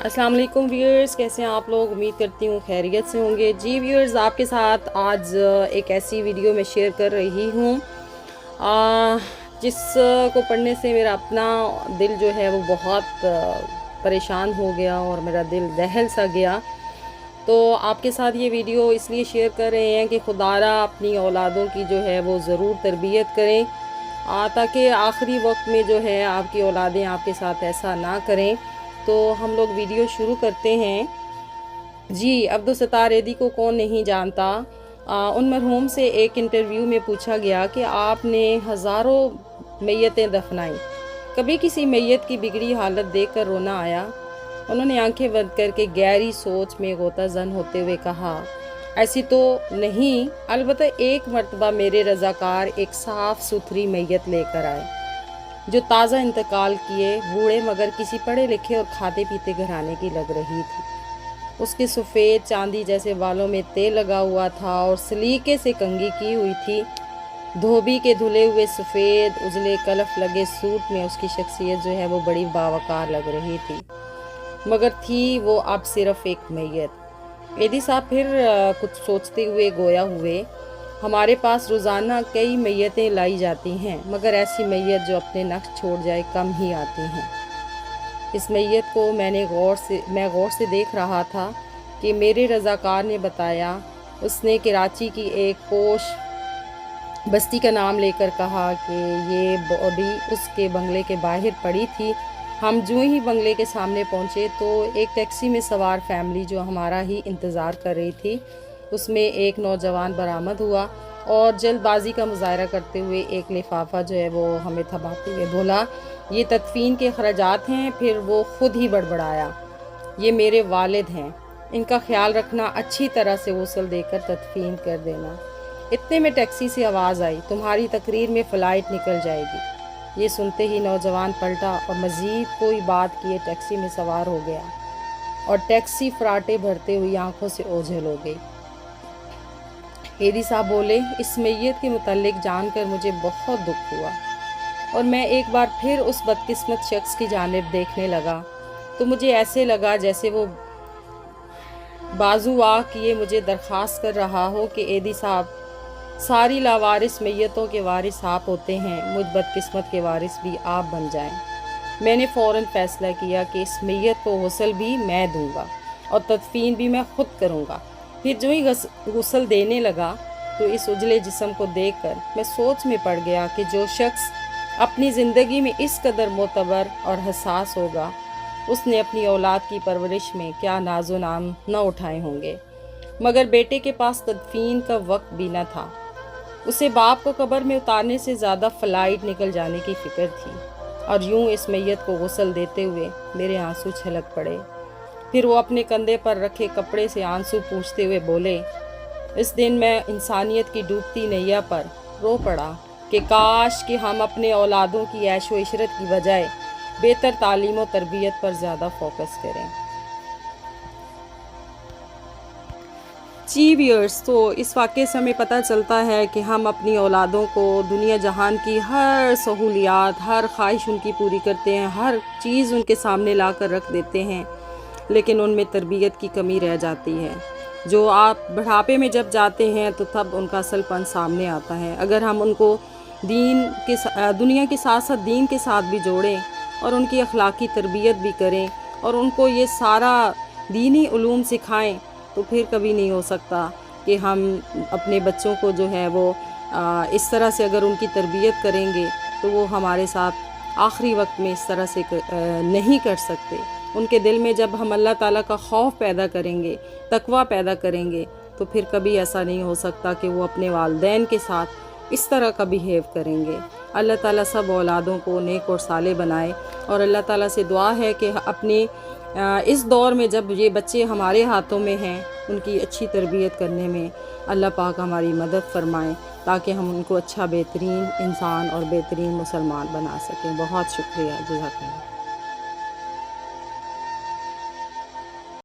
अस्सलाम वालेकुम व्यूअर्स, कैसे हैं आप लोग। उम्मीद करती हूँ खैरियत से होंगे। जी व्यूअर्स, आपके साथ आज एक ऐसी वीडियो में शेयर कर रही हूँ जिसको पढ़ने से मेरा अपना दिल जो है वो बहुत परेशान हो गया और मेरा दिल दहल सा गया। तो आपके साथ ये वीडियो इसलिए शेयर कर रहे हैं कि खुदारा अपनी औलादों की जो है वो ज़रूर तरबियत करें ताकि आखिरी वक्त में जो है आपकी औलादें आपके साथ ऐसा ना करें। तो हम लोग वीडियो शुरू करते हैं। जी, अब्दुल सत्तार ऐदी को कौन नहीं जानता। उन मरहूम से एक इंटरव्यू में पूछा गया कि आपने हज़ारों मैयतें दफनाई, कभी किसी मैयत की बिगड़ी हालत देखकर रोना आया। उन्होंने आंखें बंद करके गहरी सोच में गोता जन होते हुए कहा, ऐसी तो नहीं, अलबत्ता एक मर्तबा मेरे रज़ाकार एक साफ़ सुथरी मैयत लेकर आए जो ताज़ा इंतकाल किए बूढ़े मगर किसी पढ़े लिखे और खाते पीते घराने की लग रही थी। उसके सफ़ेद चांदी जैसे बालों में तेल लगा हुआ था और सलीके से कंघी की हुई थी। धोबी के धुले हुए सफ़ेद उजले कलफ लगे सूट में उसकी शख्सियत जो है वो बड़ी बावकार लग रही थी, मगर थी वो अब सिर्फ एक मैयत। ऐदी साहब फिर कुछ सोचते हुए गोया हुए, हमारे पास रोज़ाना कई मैयतें लाई जाती हैं, मगर ऐसी मैयत जो अपने नक्श छोड़ जाए कम ही आती हैं। इस मैयत को मैं गौर से देख रहा था कि मेरे रज़ाकार ने बताया। उसने कराची की एक पोश बस्ती का नाम लेकर कहा कि ये बॉडी उसके बंगले के बाहर पड़ी थी। हम जो ही बंगले के सामने पहुँचे तो एक टैक्सी में सवार फैमिली जो हमारा ही इंतज़ार कर रही थी, उसमें एक नौजवान बरामद हुआ और जल्दबाजी का मुजाहरा करते हुए एक लिफाफा जो है वो हमें थमाते हुए बोला, ये तदफीन के अखराजात हैं। फिर वो ख़ुद ही बड़बड़ाया, ये मेरे वालिद हैं, इनका ख्याल रखना, अच्छी तरह से गुस्ल देकर तदफीन कर देना। इतने में टैक्सी से आवाज़ आई, तुम्हारी तकरीर में फ़्लाइट निकल जाएगी। ये सुनते ही नौजवान पलटा और मज़ीद कोई बात किए टैक्सी में सवार हो गया और टैक्सी फराटे भरते हुई आंखों से ओझल हो गई। ऐदी साहब बोले, इस मैयत के मुतल्लिक जानकर मुझे बहुत दुख हुआ और मैं एक बार फिर उस बदकिस्मत शख्स की जानिब देखने लगा तो मुझे ऐसे लगा जैसे वो बाजू आ किए मुझे दरख्वास्त कर रहा हो कि ऐदी साहब, सारी लावारिस मैयतों के वारिस आप होते हैं, मुझ बदकिस्मत के वारिस भी आप बन जाएं। मैंने फ़ौरन फ़ैसला किया कि इस मैयत को गुस्ल भी मैं दूंगा और तदफीन भी मैं ख़ुद करूंगा। फिर जो ही गुस्ल देने लगा तो इस उजले जिस्म को देखकर मैं सोच में पड़ गया कि जो शख्स अपनी ज़िंदगी में इस कदर मोतबर और हसास होगा, उसने अपनी औलाद की परवरिश में क्या नाज़ो नाम न उठाए होंगे। मगर बेटे के पास तदफीन का वक्त भी न था। उसे बाप को कब्र में उतारने से ज़्यादा फ़्लाइट निकल जाने की फ़िक्र थी और यूं इस मैयत को गुस्ल देते हुए मेरे आंसू छलक पड़े। फिर वो अपने कंधे पर रखे कपड़े से आंसू पूंछते हुए बोले, इस दिन मैं इंसानियत की डूबती नैया पर रो पड़ा कि काश कि हम अपने औलादों की ऐशो इशरत की बजाय बेहतर तालीम और तरबियत पर ज़्यादा फोकस करें। जी व्यूअर्स, तो इस वाक़े से हमें पता चलता है कि हम अपनी औलादों को दुनिया जहान की हर सहूलियात, हर ख्वाहिश उनकी पूरी करते हैं, हर चीज़ उनके सामने ला कर रख देते हैं, लेकिन उनमें तरबियत की कमी रह जाती है। जो आप बुढ़ापे में जब जाते हैं तो तब उनका असलपन सामने आता है। अगर हम उनको दुनिया के साथ साथ दीन के साथ भी जोड़ें और उनकी अखलाकी तरबियत भी करें और उनको ये सारा दीनी उलूम सिखाएं, तो फिर कभी नहीं हो सकता कि हम अपने बच्चों को जो है वो इस तरह से अगर उनकी तरबियत करेंगे तो वो हमारे साथ आखिरी वक्त में इस तरह से नहीं कर सकते। उनके दिल में जब हम अल्लाह ताला का खौफ पैदा करेंगे, तकवा पैदा करेंगे, तो फिर कभी ऐसा नहीं हो सकता कि वो अपने वालिदैन के साथ इस तरह का बिहेव करेंगे। अल्लाह ताला सब औलादों को नेक और साले बनाए और अल्लाह ताला से दुआ है कि अपने इस दौर में जब ये बच्चे हमारे हाथों में हैं, उनकी अच्छी तरबियत करने में अल्लाह पाक हमारी मदद फरमाएं ताकि हम उनको अच्छा बेहतरीन इंसान और बेहतरीन मुसलमान बना सकें। बहुत शुक्रिया, जज़ाकल्लाह।